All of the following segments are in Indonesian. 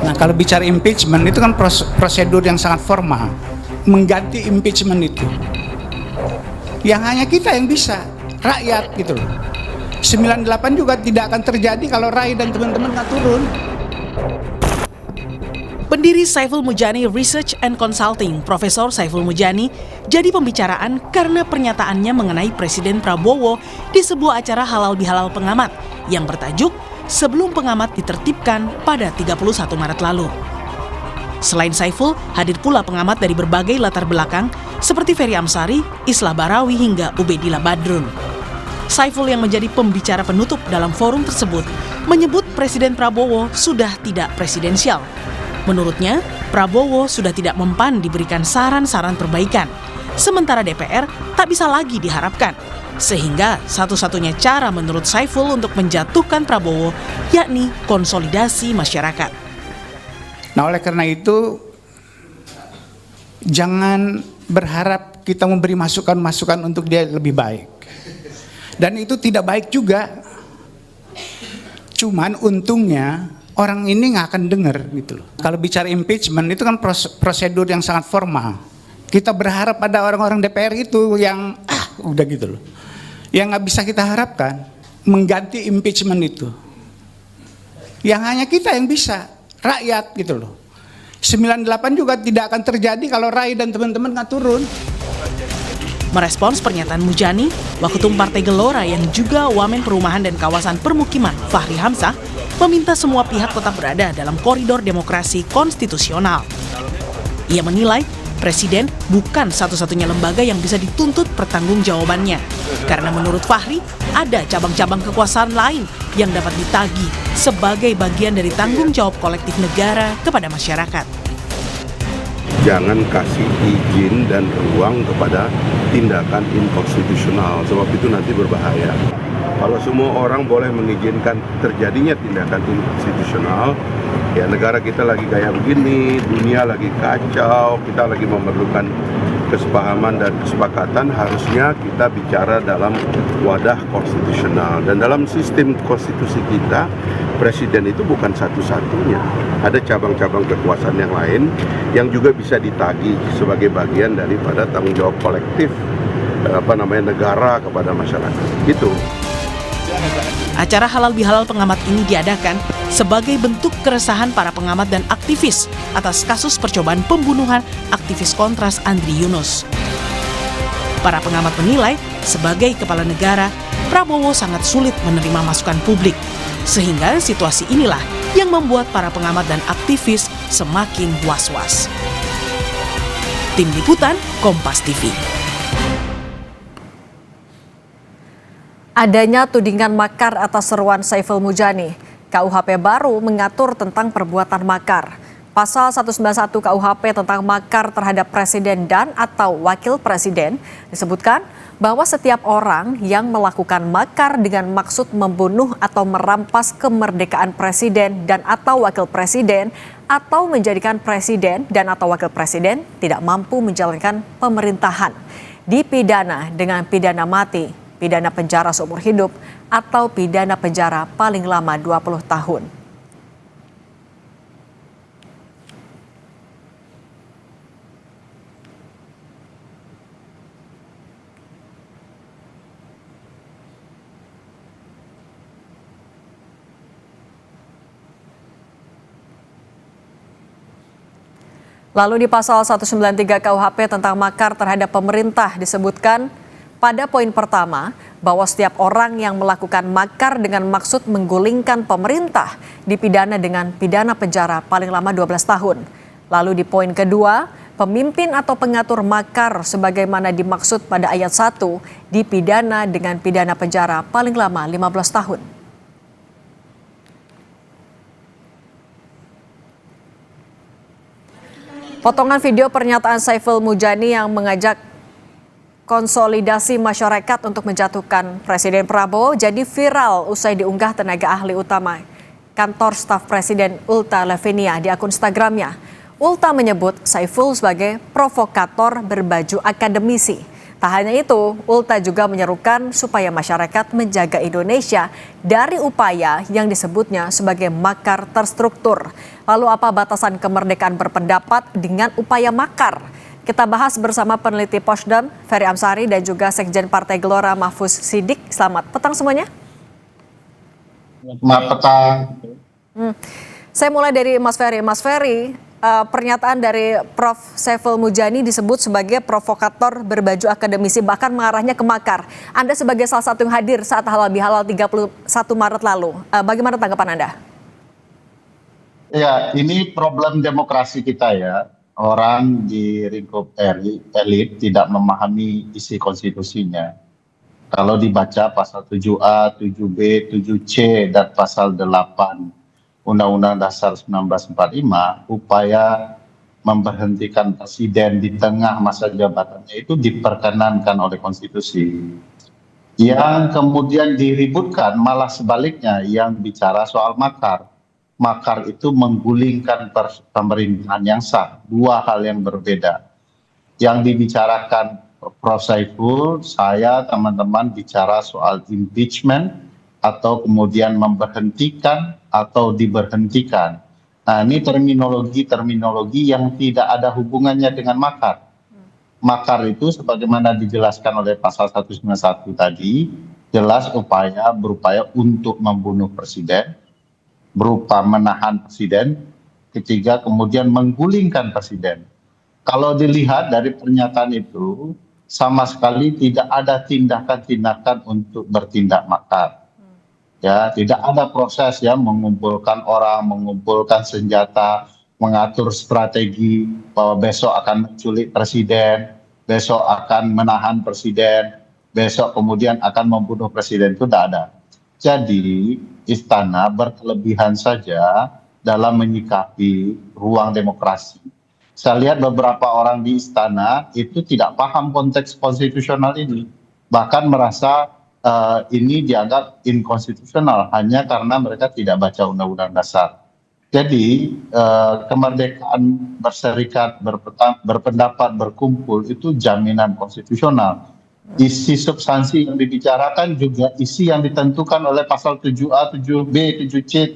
Nah, kalau bicara impeachment itu kan prosedur yang sangat formal. Mengganti impeachment itu yang hanya kita yang bisa, rakyat gitu loh. 98 juga tidak akan terjadi kalau Rai dan teman-teman nggak turun. Pendiri Saiful Mujani Research and Consulting, Profesor Saiful Mujani, jadi pembicaraan karena pernyataannya mengenai Presiden Prabowo di sebuah acara halal bihalal pengamat yang bertajuk Sebelum Pengamat Ditertibkan pada 31 Maret lalu. Selain Saiful, hadir pula pengamat dari berbagai latar belakang seperti Ferry Amsari, Islah Barawi hingga Ubedillah Badrun. Saiful yang menjadi pembicara penutup dalam forum tersebut menyebut Presiden Prabowo sudah tidak presidensial. Menurutnya, Prabowo sudah tidak mempan diberikan saran-saran perbaikan, sementara DPR tak bisa lagi diharapkan. Sehingga satu-satunya cara menurut Saiful untuk menjatuhkan Prabowo yakni konsolidasi masyarakat. Nah, oleh karena itu jangan berharap kita memberi masukan-masukan untuk dia lebih baik. Dan itu tidak baik juga. Cuman untungnya orang ini nggak akan dengar gitu loh. Kalau bicara impeachment itu kan prosedur yang sangat formal. Kita berharap pada orang-orang DPR itu yang udah gitu loh. Yang nggak bisa kita harapkan mengganti impeachment itu. Yang hanya kita yang bisa, rakyat gitu loh. 98 juga tidak akan terjadi kalau Rai dan teman-teman nggak turun. Merespons pernyataan Mujani, Waketum Partai Gelora yang juga Wamen Perumahan dan Kawasan Permukiman Fahri Hamzah meminta semua pihak tetap berada dalam koridor demokrasi konstitusional. Ia menilai Presiden bukan satu-satunya lembaga yang bisa dituntut pertanggungjawabannya. Karena menurut Fahri, ada cabang-cabang kekuasaan lain yang dapat ditagih sebagai bagian dari tanggung jawab kolektif negara kepada masyarakat. Jangan kasih izin dan ruang kepada tindakan inkonstitusional, sebab itu nanti berbahaya. Kalau semua orang boleh mengizinkan terjadinya tindakan inkonstitusional, ya negara kita lagi kayak begini, dunia lagi kacau, kita lagi memerlukan kesepahaman dan kesepakatan, harusnya kita bicara dalam wadah konstitusional. Dan dalam sistem konstitusi kita, presiden itu bukan satu-satunya. Ada cabang-cabang kekuasaan yang lain yang juga bisa ditagih sebagai bagian daripada tanggung jawab kolektif negara kepada masyarakat. Gitu. Acara halal bihalal pengamat ini diadakan sebagai bentuk keresahan para pengamat dan aktivis atas kasus percobaan pembunuhan aktivis Kontras Andri Yunus. Para pengamat menilai, sebagai kepala negara, Prabowo sangat sulit menerima masukan publik. Sehingga situasi inilah yang membuat para pengamat dan aktivis semakin was-was. Tim Liputan, Kompas TV. Adanya tudingan makar atas seruan Saiful Mujani. KUHP baru mengatur tentang perbuatan makar. Pasal 191 KUHP tentang makar terhadap presiden dan atau wakil presiden disebutkan bahwa setiap orang yang melakukan makar dengan maksud membunuh atau merampas kemerdekaan presiden dan atau wakil presiden atau menjadikan presiden dan atau wakil presiden tidak mampu menjalankan pemerintahan dipidana dengan pidana mati, pidana penjara seumur hidup, atau pidana penjara paling lama 20 tahun. Lalu di pasal 193 KUHP tentang makar terhadap pemerintah disebutkan pada poin pertama bahwa setiap orang yang melakukan makar dengan maksud menggulingkan pemerintah dipidana dengan pidana penjara paling lama 12 tahun. Lalu di poin kedua, pemimpin atau pengatur makar sebagaimana dimaksud pada ayat 1 dipidana dengan pidana penjara paling lama 15 tahun. Potongan video pernyataan Saiful Mujani yang mengajak konsolidasi masyarakat untuk menjatuhkan Presiden Prabowo jadi viral usai diunggah tenaga ahli utama kantor staf Presiden Ulta Lavinia di akun Instagramnya. Ulta menyebut Saiful sebagai provokator berbaju akademisi. Tak hanya itu, Ulta juga menyerukan supaya masyarakat menjaga Indonesia dari upaya yang disebutnya sebagai makar terstruktur. Lalu apa batasan kemerdekaan berpendapat dengan upaya makar? Kita bahas bersama peneliti Posdam, Ferry Amsari, dan juga Sekjen Partai Gelora, Mahfuz Siddiq. Selamat petang semuanya. Selamat petang. Saya mulai dari Mas Ferry. Mas Ferry, pernyataan dari Prof. Saiful Mujani disebut sebagai provokator berbaju akademisi, bahkan mengarahnya ke makar. Anda sebagai salah satu yang hadir saat halal bihalal 31 Maret lalu. Bagaimana tanggapan Anda? Ya, ini problem demokrasi kita ya. Orang di lingkup elit tidak memahami isi konstitusinya. Kalau dibaca pasal 7A, 7B, 7C, dan pasal 8 Undang-Undang Dasar 1945, upaya memberhentikan presiden di tengah masa jabatannya itu diperkenankan oleh konstitusi. Yang kemudian diributkan malah sebaliknya, yang bicara soal makar. Makar itu menggulingkan pemerintahan yang sah, dua hal yang berbeda. Yang dibicarakan Prof. Saiful, saya teman-teman bicara soal impeachment, atau kemudian memberhentikan atau diberhentikan. Nah, ini terminologi yang tidak ada hubungannya dengan makar. Makar itu sebagaimana dijelaskan oleh pasal 191 tadi, jelas berupaya untuk membunuh presiden, berupa menahan presiden, ketiga kemudian menggulingkan presiden. Kalau dilihat dari pernyataan itu, sama sekali tidak ada tindakan-tindakan untuk bertindak makar. Ya, tidak ada proses ya mengumpulkan orang, mengumpulkan senjata, mengatur strategi bahwa besok akan menculik presiden, besok akan menahan presiden, besok kemudian akan membunuh presiden, itu tidak ada. Jadi istana berkelebihan saja dalam menyikapi ruang demokrasi. Saya lihat beberapa orang di istana itu tidak paham konteks konstitusional ini, bahkan merasa ini dianggap inkonstitusional hanya karena mereka tidak baca Undang-Undang Dasar. Jadi kemerdekaan berserikat, berpendapat, berkumpul itu jaminan konstitusional. Isi substansi yang dibicarakan juga isi yang ditentukan oleh pasal 7A, 7B, 7C,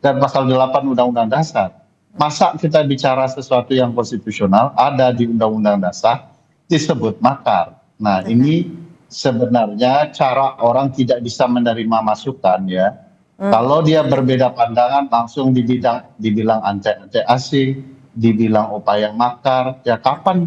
dan pasal 8 Undang-Undang Dasar. Masa kita bicara sesuatu yang konstitusional ada di Undang-Undang Dasar disebut makar. Nah, ini sebenarnya cara orang tidak bisa menerima masukan ya. Kalau dia berbeda pandangan langsung dibilang anti asing, dibilang upaya makar. Ya kapan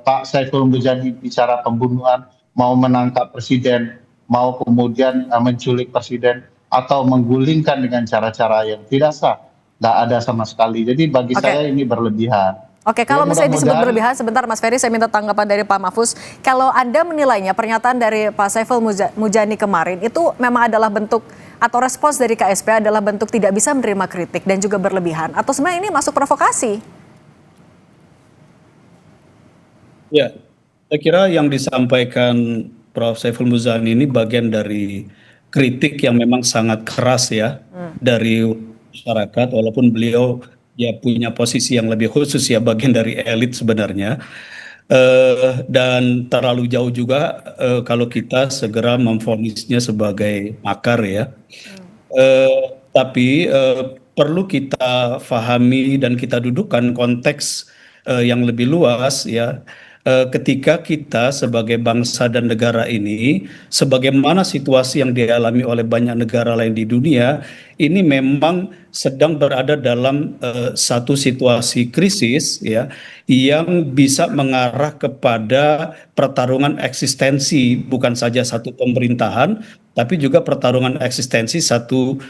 Pak Saiful Mujani bicara pembunuhan, mau menangkap presiden, mau kemudian menculik presiden, atau menggulingkan dengan cara-cara yang tidak sah? Tidak ada sama sekali. Jadi bagi saya ini berlebihan. Oke, kalau misalnya disebut berlebihan, sebentar Mas Ferry, saya minta tanggapan dari Pak Mahfuz. Kalau Anda menilainya pernyataan dari Pak Saiful Mujani kemarin itu memang adalah bentuk atau respons dari KSP adalah bentuk tidak bisa menerima kritik dan juga berlebihan, atau sebenarnya ini masuk provokasi? Ya, saya kira yang disampaikan Prof. Saiful Mujani ini bagian dari kritik yang memang sangat keras ya dari masyarakat, walaupun beliau ya punya posisi yang lebih khusus ya, bagian dari elit sebenarnya, dan terlalu jauh juga kalau kita segera memvonisnya sebagai makar ya. Tapi perlu kita pahami dan kita dudukkan konteks yang lebih luas ya. Ketika kita sebagai bangsa dan negara ini, sebagaimana situasi yang dialami oleh banyak negara lain di dunia, ini memang sedang berada dalam satu situasi krisis ya, yang bisa mengarah kepada pertarungan eksistensi bukan saja satu pemerintahan, tapi juga pertarungan eksistensi satu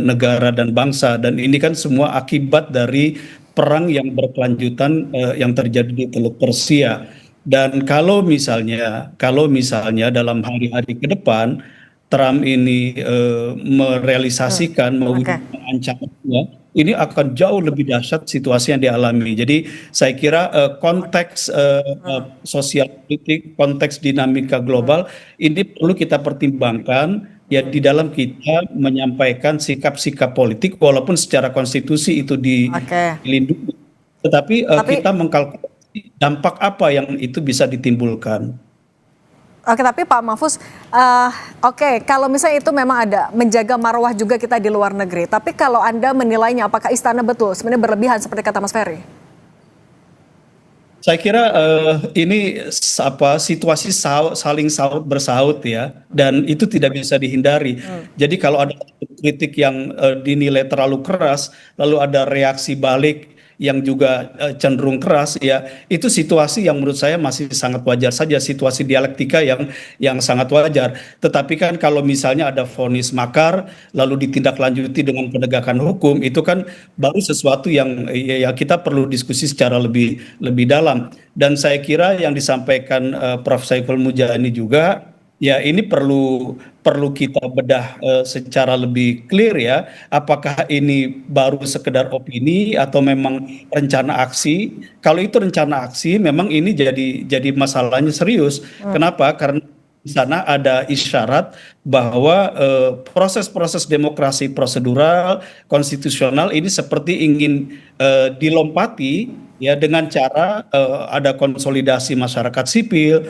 negara dan bangsa. Dan ini kan semua akibat dari perang yang berkelanjutan yang terjadi di Teluk Persia. Dan kalau misalnya dalam hari-hari ke depan Trump ini merealisasikan mewujudkan ancamannya, ini akan jauh lebih dahsyat situasi yang dialami. Jadi saya kira konteks sosial politik, konteks dinamika global ini perlu kita pertimbangkan ya di dalam kita menyampaikan sikap-sikap politik, walaupun secara konstitusi itu dilindungi, tetapi kita mengkalkulasi dampak apa yang itu bisa ditimbulkan. Oke, tapi Pak Mahfuz, oke, kalau misalnya itu memang ada menjaga marwah juga kita di luar negeri, tapi kalau Anda menilainya apakah istana betul sebenarnya berlebihan seperti kata Mas Ferry? Saya kira ini situasi saling saut bersaut ya, dan itu tidak bisa dihindari. Jadi kalau ada kritik yang dinilai terlalu keras, lalu ada reaksi balik yang juga cenderung keras, ya itu situasi yang menurut saya masih sangat wajar saja, situasi dialektika yang sangat wajar. Tetapi kan kalau misalnya ada vonis makar lalu ditindaklanjuti dengan penegakan hukum, itu kan baru sesuatu yang ya kita perlu diskusi secara lebih dalam. Dan saya kira yang disampaikan Prof. Saiful Mujani juga, ya ini perlu kita bedah secara lebih clear ya, apakah ini baru sekedar opini atau memang rencana aksi. Kalau itu rencana aksi, memang ini jadi masalahnya serius. Kenapa? Karena di sana ada isyarat bahwa proses-proses demokrasi prosedural, konstitusional ini seperti ingin dilompati ya dengan cara ada konsolidasi masyarakat sipil,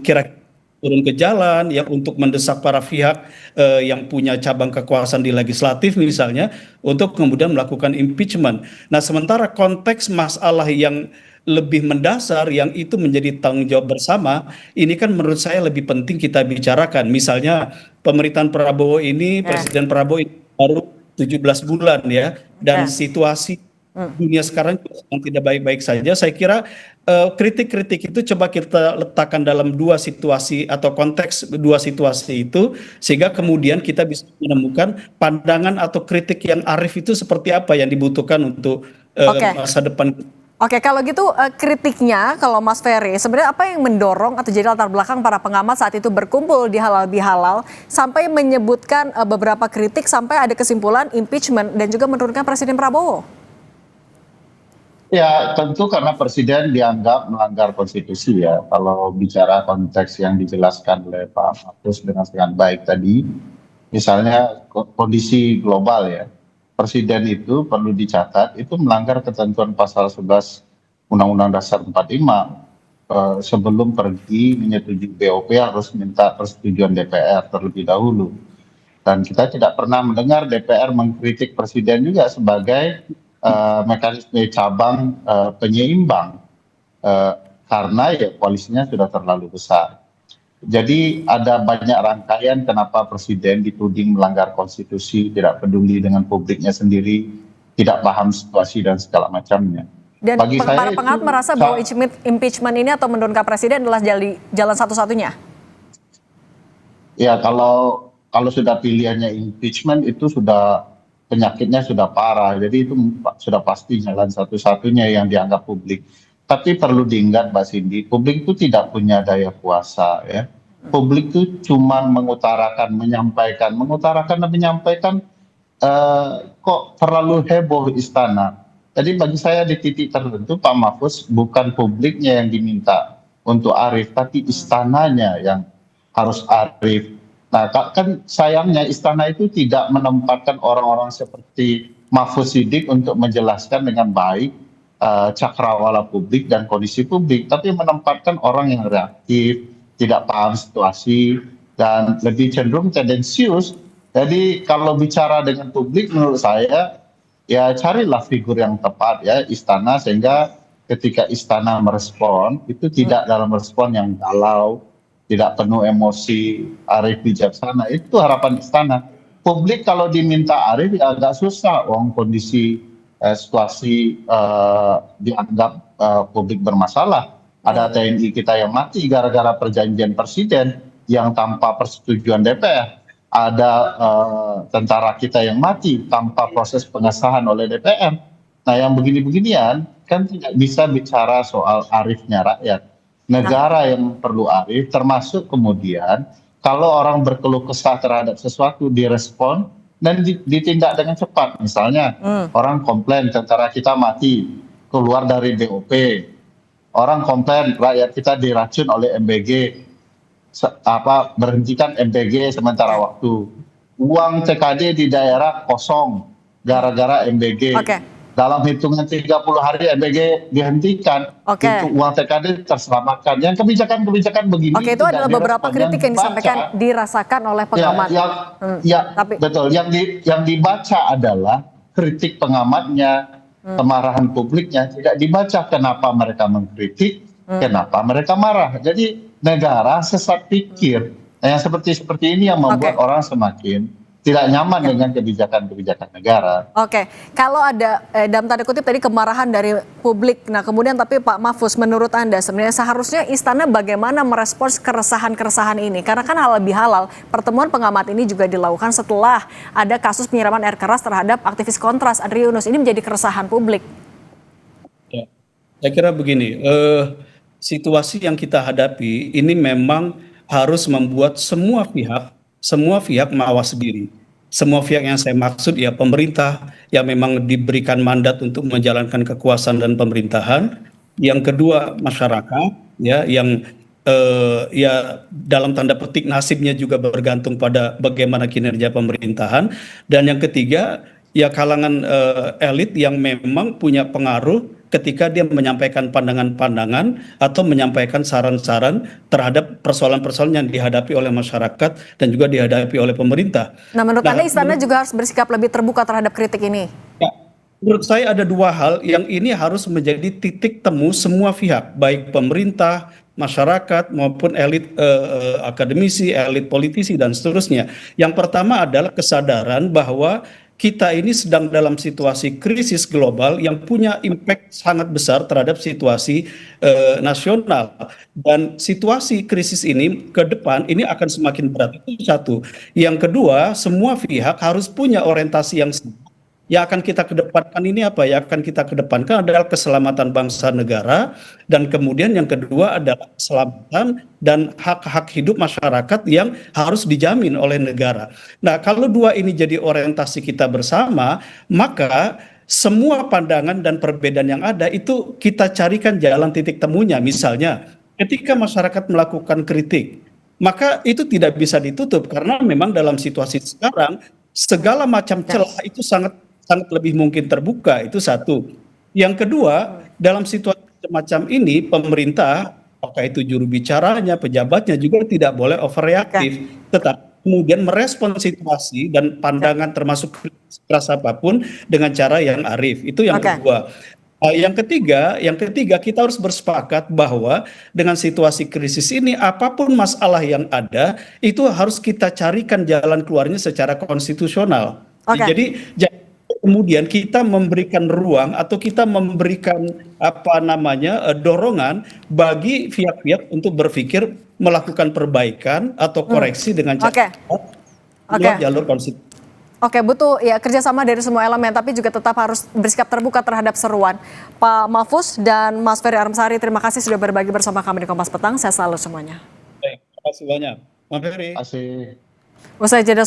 kira-kira turun ke jalan yang untuk mendesak para pihak yang punya cabang kekuasaan di legislatif misalnya untuk kemudian melakukan impeachment. Nah, sementara konteks masalah yang lebih mendasar yang itu menjadi tanggung jawab bersama, ini kan menurut saya lebih penting kita bicarakan. Misalnya pemerintahan Prabowo ini, Presiden Prabowo ini baru 17 bulan ya, dan situasi dunia sekarang yang tidak baik-baik saja. Saya kira kritik-kritik itu coba kita letakkan dalam dua situasi atau konteks dua situasi itu, sehingga kemudian kita bisa menemukan pandangan atau kritik yang arif itu seperti apa yang dibutuhkan untuk masa depan. Oke, kalau gitu kritiknya, kalau Mas Ferry, sebenarnya apa yang mendorong atau jadi latar belakang para pengamat saat itu berkumpul di Halal Bihalal sampai menyebutkan beberapa kritik sampai ada kesimpulan impeachment dan juga menurunkan Presiden Prabowo? Ya, tentu karena Presiden dianggap melanggar konstitusi ya. Kalau bicara konteks yang dijelaskan oleh Pak Mahfuz dengan baik tadi, misalnya kondisi global ya. Presiden itu perlu dicatat, itu melanggar ketentuan pasal 11 Undang-Undang Dasar 45. Sebelum pergi menyetujui BOP harus minta persetujuan DPR terlebih dahulu. Dan kita tidak pernah mendengar DPR mengkritik Presiden juga sebagai mekanisme cabang penyeimbang karena ya koalisinya sudah terlalu besar. Jadi ada banyak rangkaian kenapa Presiden dituding melanggar konstitusi, tidak peduli dengan publiknya sendiri, tidak paham situasi dan segala macamnya. Dan para pengamat merasa bahwa impeachment ini atau menurunkan Presiden adalah jalan satu-satunya? Ya, kalau sudah pilihannya impeachment itu sudah penyakitnya sudah parah, jadi itu sudah pasti jalan satu-satunya yang dianggap publik. Tapi perlu diingat Mbak Cindy, publik itu tidak punya daya kuasa ya. Publik itu cuma mengutarakan, menyampaikan, kok terlalu heboh istana. Jadi bagi saya di titik tertentu Pak Mahfuz bukan publiknya yang diminta untuk arif, tapi istananya yang harus arif. Nah, kan sayangnya istana itu tidak menempatkan orang-orang seperti Mahfuz Siddiq untuk menjelaskan dengan baik cakrawala publik dan kondisi publik, tapi menempatkan orang yang reaktif, tidak paham situasi, dan lebih cenderung tendensius. Jadi kalau bicara dengan publik menurut saya, ya carilah figur yang tepat ya istana, sehingga ketika istana merespon, itu tidak dalam respon yang galau, tidak penuh emosi, arif bijaksana. Itu harapan istana. Publik kalau diminta arif ya agak susah, kondisi situasi dianggap publik bermasalah. Ada TNI kita yang mati gara-gara perjanjian presiden yang tanpa persetujuan DPR. Ada tentara kita yang mati tanpa proses pengesahan oleh DPR. Nah, yang begini-beginian kan tidak bisa bicara soal arifnya rakyat. Negara yang perlu arif, termasuk kemudian kalau orang berkeluh kesah terhadap sesuatu direspon dan ditindak dengan cepat. Misalnya orang komplain tentara kita mati, keluar dari BOP. Orang komplain rakyat kita diracun oleh MBG, berhentikan MBG sementara waktu. Uang TKD di daerah kosong gara-gara MBG. dalam hitungan 30 hari MBG dihentikan, Oke. untuk uang TKD terselamatkan. Yang kebijakan-kebijakan begini Oke, itu adalah beberapa kritik yang disampaikan, dirasakan oleh pengamat. Tapi betul. Yang dibaca adalah kritik pengamatnya, kemarahan publiknya. Tidak dibaca kenapa mereka mengkritik, kenapa mereka marah. Jadi negara sesat pikir. Nah, yang seperti ini yang membuat orang semakin tidak nyaman dengan kebijakan-kebijakan negara. Oke, kalau ada dalam tanda kutip tadi kemarahan dari publik, nah kemudian tapi Pak Mahfuz, menurut Anda sebenarnya seharusnya istana bagaimana merespons keresahan-keresahan ini? Karena kan halal bihalal, pertemuan pengamat ini juga dilakukan setelah ada kasus penyiraman air keras terhadap aktivis Kontras, Adri Yunus. Ini menjadi keresahan publik. Ya, saya kira begini, situasi yang kita hadapi ini memang harus membuat semua pihak mawas diri. Semua pihak yang saya maksud ya pemerintah yang memang diberikan mandat untuk menjalankan kekuasaan dan pemerintahan. Yang kedua masyarakat ya yang ya dalam tanda petik nasibnya juga bergantung pada bagaimana kinerja pemerintahan. Dan yang ketiga ya kalangan elit yang memang punya pengaruh ketika dia menyampaikan pandangan-pandangan atau menyampaikan saran-saran terhadap persoalan-persoalan yang dihadapi oleh masyarakat dan juga dihadapi oleh pemerintah. Nah, menurut Anda istana juga harus bersikap lebih terbuka terhadap kritik ini? Ya, menurut saya ada dua hal yang ini harus menjadi titik temu semua pihak, baik pemerintah, masyarakat maupun elit akademisi, elit politisi dan seterusnya. Yang pertama adalah kesadaran bahwa kita ini sedang dalam situasi krisis global yang punya impact sangat besar terhadap situasi nasional. Dan situasi krisis ini ke depan ini akan semakin berat. Itu satu. Yang kedua, semua pihak harus punya orientasi yang sama. Yang akan kita kedepankan ini apa? Yang akan kita kedepankan adalah keselamatan bangsa negara, dan kemudian yang kedua adalah keselamatan dan hak-hak hidup masyarakat yang harus dijamin oleh negara. Nah, kalau dua ini jadi orientasi kita bersama, maka semua pandangan dan perbedaan yang ada itu kita carikan jalan titik temunya. Misalnya, ketika masyarakat melakukan kritik, maka itu tidak bisa ditutup karena memang dalam situasi sekarang segala macam celah itu sangat lebih mungkin terbuka. Itu satu. Yang kedua, dalam situasi semacam ini pemerintah, apakah itu juru bicaranya, pejabatnya juga tidak boleh overreaktif, tetap kemudian merespon situasi dan pandangan termasuk keras apapun dengan cara yang arif. Itu yang kedua. Yang ketiga kita harus bersepakat bahwa dengan situasi krisis ini apapun masalah yang ada itu harus kita carikan jalan keluarnya secara konstitusional. Jadi kemudian kita memberikan ruang atau kita memberikan dorongan bagi pihak-pihak untuk berpikir melakukan perbaikan atau koreksi dengan cara jalur konstitusi. Oke, butuh ya kerjasama dari semua elemen, tapi juga tetap harus bersikap terbuka terhadap seruan. Pak Mahfuz dan Mas Ferry Armsari, terima kasih sudah berbagi bersama kami di Kompas Petang. Saya selalu semuanya. Terima kasih banyak, Mas Ferry. Terima kasih. Usai jeda